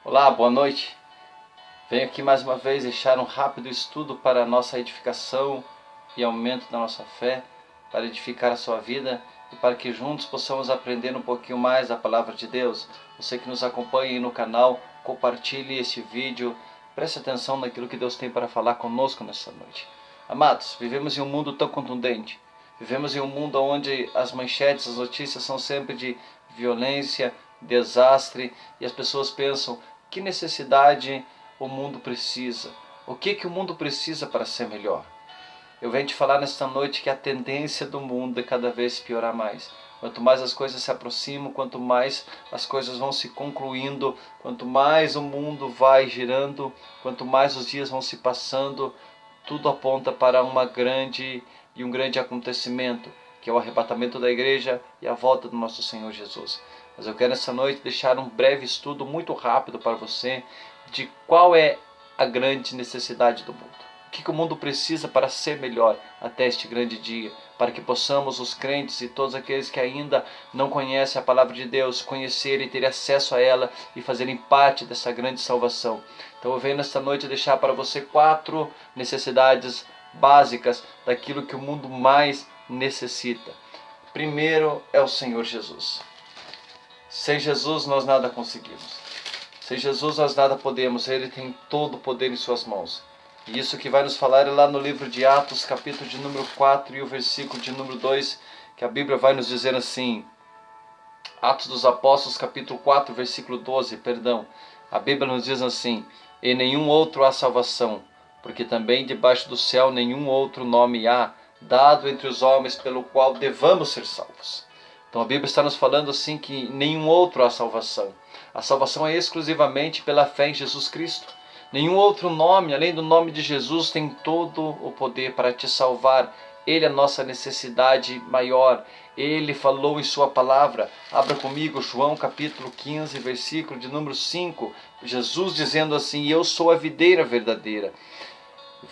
Olá, boa noite. Venho aqui mais uma vez deixar um rápido estudo para a nossa edificação e aumento da nossa fé, para edificar a sua vida e para que juntos possamos aprender um pouquinho mais da palavra de Deus. Você que nos acompanha aí no canal, compartilhe este vídeo, preste atenção naquilo que Deus tem para falar conosco nessa noite. Amados, vivemos em um mundo tão contundente, vivemos em um mundo onde as manchetes, as notícias são sempre de violência, desastre, e as pessoas pensam: que necessidade o mundo precisa? O que o mundo precisa para ser melhor? Eu venho te falar nesta noite que a tendência do mundo é cada vez piorar mais. Quanto mais as coisas se aproximam, quanto mais as coisas vão se concluindo, quanto mais o mundo vai girando, quanto mais os dias vão se passando, tudo aponta para um grande acontecimento, que é o arrebatamento da igreja e a volta do nosso Senhor Jesus. Mas eu quero essa noite deixar um breve estudo muito rápido para você de qual é a grande necessidade do mundo. O que o mundo precisa para ser melhor até este grande dia, para que possamos, os crentes e todos aqueles que ainda não conhecem a palavra de Deus, conhecer e ter acesso a ela e fazerem parte dessa grande salvação. Então eu venho nesta noite deixar para você 4 necessidades básicas daquilo que o mundo mais necessita. Primeiro é o Senhor Jesus. Sem Jesus nós nada conseguimos. Sem Jesus nós nada podemos. Ele tem todo o poder em suas mãos. E isso que vai nos falar é lá no livro de Atos, capítulo de número 4 e o versículo de número 2, que a Bíblia vai nos dizer assim. Atos dos Apóstolos, capítulo 4, versículo 12, perdão. A Bíblia nos diz assim: em nenhum outro há salvação, porque também debaixo do céu nenhum outro nome há, dado entre os homens pelo qual devamos ser salvos. Então a Bíblia está nos falando assim que em nenhum outro há salvação. A salvação é exclusivamente pela fé em Jesus Cristo. Nenhum outro nome, além do nome de Jesus, tem todo o poder para te salvar. Ele é a nossa necessidade maior. Ele falou em sua palavra. Abra comigo João capítulo 15, versículo de número 5. Jesus dizendo assim: eu sou a videira verdadeira,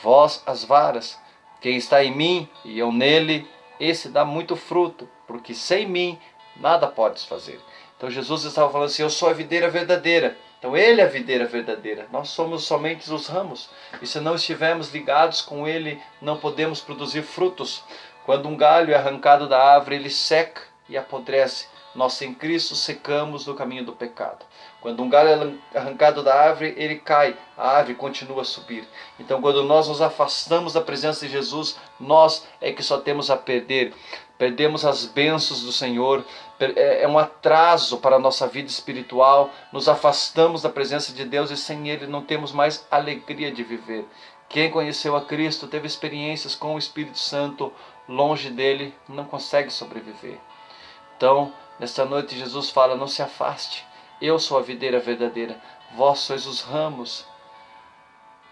vós as varas. Quem está em mim e eu nele, esse dá muito fruto, porque sem mim nada podes fazer. Então Jesus estava falando assim: eu sou a videira verdadeira. Então Ele é a videira verdadeira. Nós somos somente os ramos. E se não estivermos ligados com Ele, não podemos produzir frutos. Quando um galho é arrancado da árvore, ele seca e apodrece. Nós sem Cristo secamos no caminho do pecado. Quando um galho é arrancado da árvore, ele cai, a árvore continua a subir. Então quando nós nos afastamos da presença de Jesus, nós é que só temos a perder. Perdemos as bênçãos do Senhor, é um atraso para a nossa vida espiritual, nos afastamos da presença de Deus e sem Ele não temos mais alegria de viver. Quem conheceu a Cristo, teve experiências com o Espírito Santo, longe dele não consegue sobreviver. Então, nesta noite Jesus fala: não se afaste, eu sou a videira verdadeira, vós sois os ramos.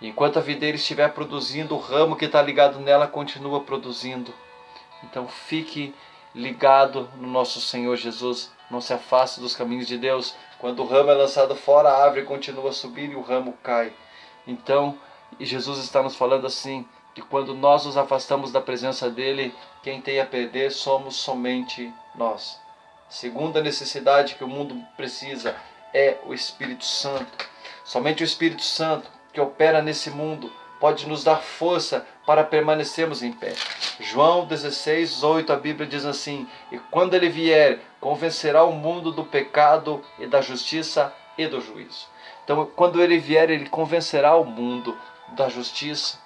E enquanto a videira estiver produzindo, o ramo que está ligado nela continua produzindo. Então fique ligado no nosso Senhor Jesus, não se afaste dos caminhos de Deus. Quando o ramo é lançado fora, a árvore continua a subir e o ramo cai. Então, Jesus está nos falando assim, que quando nós nos afastamos da presença dEle, quem tem a perder somos somente nós. Segunda necessidade que o mundo precisa é o Espírito Santo. Somente o Espírito Santo que opera nesse mundo pode nos dar força para permanecermos em pé. João 16, 8, a Bíblia diz assim: e quando ele vier, convencerá o mundo do pecado e da justiça e do juízo. Então, quando ele vier, ele convencerá o mundo da justiça.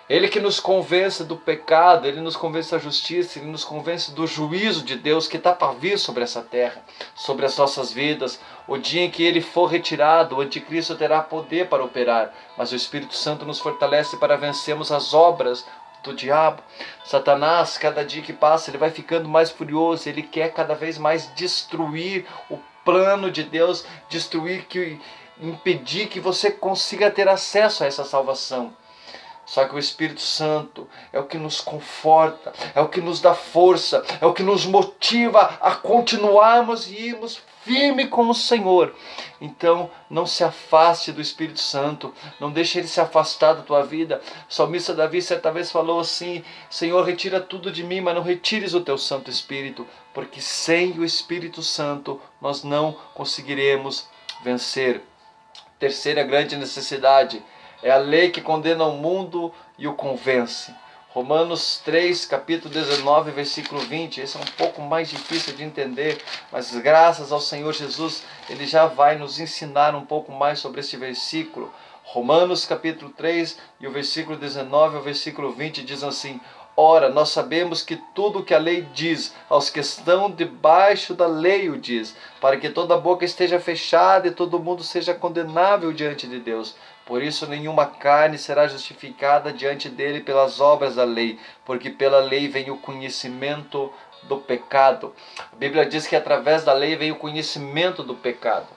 Ele que nos convence do pecado, Ele nos convence da justiça, Ele nos convence do juízo de Deus que está para vir sobre essa terra, sobre as nossas vidas. O dia em que Ele for retirado, o anticristo terá poder para operar, mas o Espírito Santo nos fortalece para vencermos as obras do diabo. Satanás, cada dia que passa, ele vai ficando mais furioso, ele quer cada vez mais destruir o plano de Deus, impedir que você consiga ter acesso a essa salvação. Só que o Espírito Santo é o que nos conforta, é o que nos dá força, é o que nos motiva a continuarmos e irmos firme com o Senhor. Então não se afaste do Espírito Santo, não deixe Ele se afastar da tua vida. O salmista Davi certa vez falou assim: Senhor, retira tudo de mim, mas não retires o teu Santo Espírito, porque sem o Espírito Santo nós não conseguiremos vencer. Terceira grande necessidade é a lei que condena o mundo e o convence. Romanos 3, capítulo 19, versículo 20. Esse é um pouco mais difícil de entender, mas graças ao Senhor Jesus, Ele já vai nos ensinar um pouco mais sobre este versículo. Romanos capítulo 3 e o versículo 19 ao versículo 20 diz assim: ora, nós sabemos que tudo o que a lei diz, aos que estão debaixo da lei o diz, para que toda boca esteja fechada e todo mundo seja condenável diante de Deus. Por isso nenhuma carne será justificada diante dele pelas obras da lei, porque pela lei vem o conhecimento do pecado. A Bíblia diz que através da lei vem o conhecimento do pecado.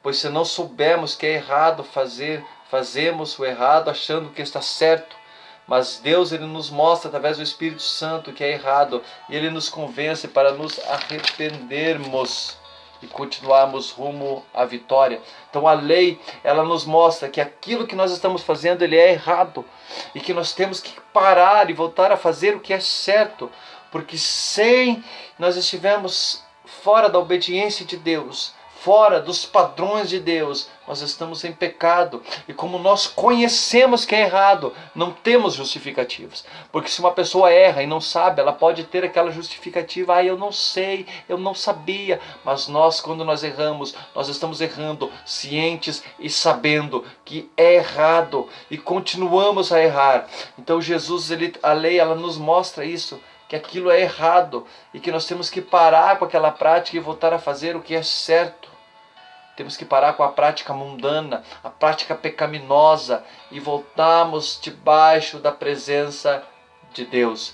Pois se não soubermos que é errado fazemos o errado achando que está certo. Mas Deus, Ele nos mostra através do Espírito Santo que é errado, e Ele nos convence para nos arrependermos e continuarmos rumo à vitória. Então a lei, ela nos mostra que aquilo que nós estamos fazendo, ele é errado, e que nós temos que parar e voltar a fazer o que é certo, porque sem nós estivermos fora da obediência de Deus, fora dos padrões de Deus, nós estamos em pecado. E como nós conhecemos que é errado, não temos justificativas. Porque se uma pessoa erra e não sabe, ela pode ter aquela justificativa: eu não sei, eu não sabia. Mas nós, quando nós erramos, nós estamos errando cientes e sabendo que é errado, e continuamos a errar. Então Jesus, a lei, ela nos mostra isso, que aquilo é errado e que nós temos que parar com aquela prática e voltar a fazer o que é certo. Temos que parar com a prática mundana, a prática pecaminosa, e voltarmos debaixo da presença de Deus.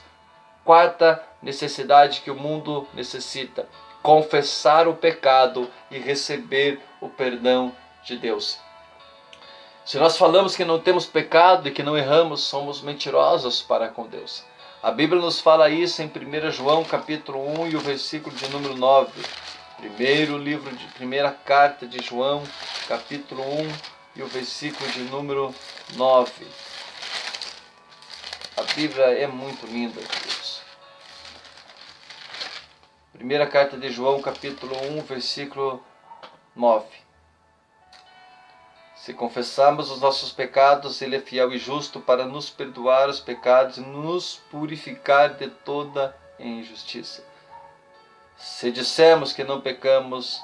Quarta necessidade que o mundo necessita: confessar o pecado e receber o perdão de Deus. Se nós falamos que não temos pecado e que não erramos, somos mentirosos para com Deus. A Bíblia nos fala isso em 1 João capítulo 1 e o versículo de número 9. Primeira carta de João, capítulo 1 e o versículo de número 9. A Bíblia é muito linda, queridos. Primeira carta de João, capítulo 1, versículo 9. Se confessarmos os nossos pecados, Ele é fiel e justo para nos perdoar os pecados e nos purificar de toda injustiça. Se dissermos que não pecamos,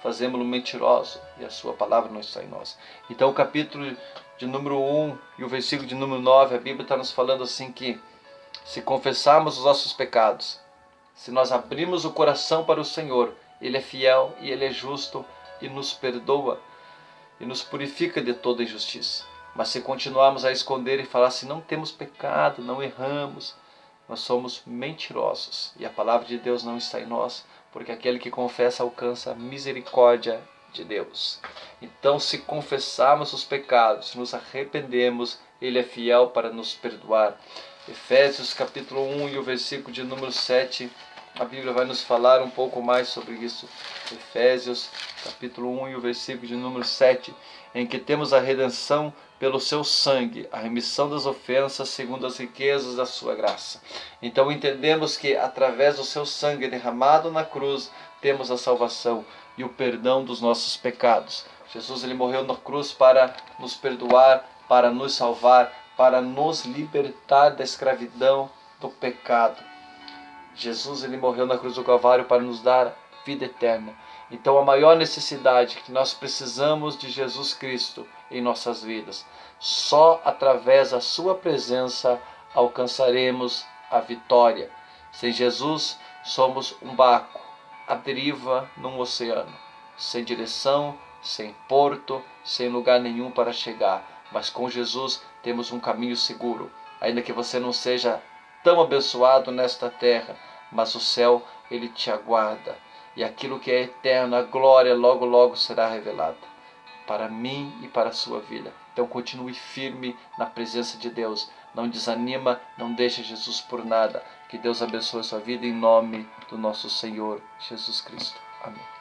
fazemos-lo mentiroso, e a sua palavra não está em nós. Então o capítulo de número 1 e o versículo de número 9, a Bíblia está nos falando assim que se confessarmos os nossos pecados, se nós abrirmos o coração para o Senhor, Ele é fiel e Ele é justo e nos perdoa e nos purifica de toda injustiça. Mas se continuarmos a esconder e falar assim: não temos pecado, não erramos, nós somos mentirosos e a palavra de Deus não está em nós, porque aquele que confessa alcança a misericórdia de Deus. Então, se confessarmos os pecados, nos arrependemos, Ele é fiel para nos perdoar. Efésios capítulo 1 e o versículo de número 7, a Bíblia vai nos falar um pouco mais sobre isso. Efésios capítulo 1 e o versículo de número 7, em que temos a redenção pelo seu sangue, a remissão das ofensas segundo as riquezas da sua graça. Então entendemos que através do seu sangue derramado na cruz, temos a salvação e o perdão dos nossos pecados. Jesus, Ele morreu na cruz para nos perdoar, para nos salvar, para nos libertar da escravidão do pecado. Jesus, Ele morreu na cruz do Calvário para nos dar vida eterna. Então a maior necessidade que nós precisamos de Jesus Cristo em nossas vidas, só através da sua presença alcançaremos a vitória. Sem Jesus somos um barco à deriva num oceano, sem direção, sem porto, sem lugar nenhum para chegar. Mas com Jesus temos um caminho seguro. Ainda que você não seja tão abençoado nesta terra, mas o céu, Ele te aguarda. E aquilo que é eterno, a glória, logo, logo será revelada para mim e para a sua vida. Então continue firme na presença de Deus. Não desanima, não deixe Jesus por nada. Que Deus abençoe a sua vida em nome do nosso Senhor Jesus Cristo. Amém.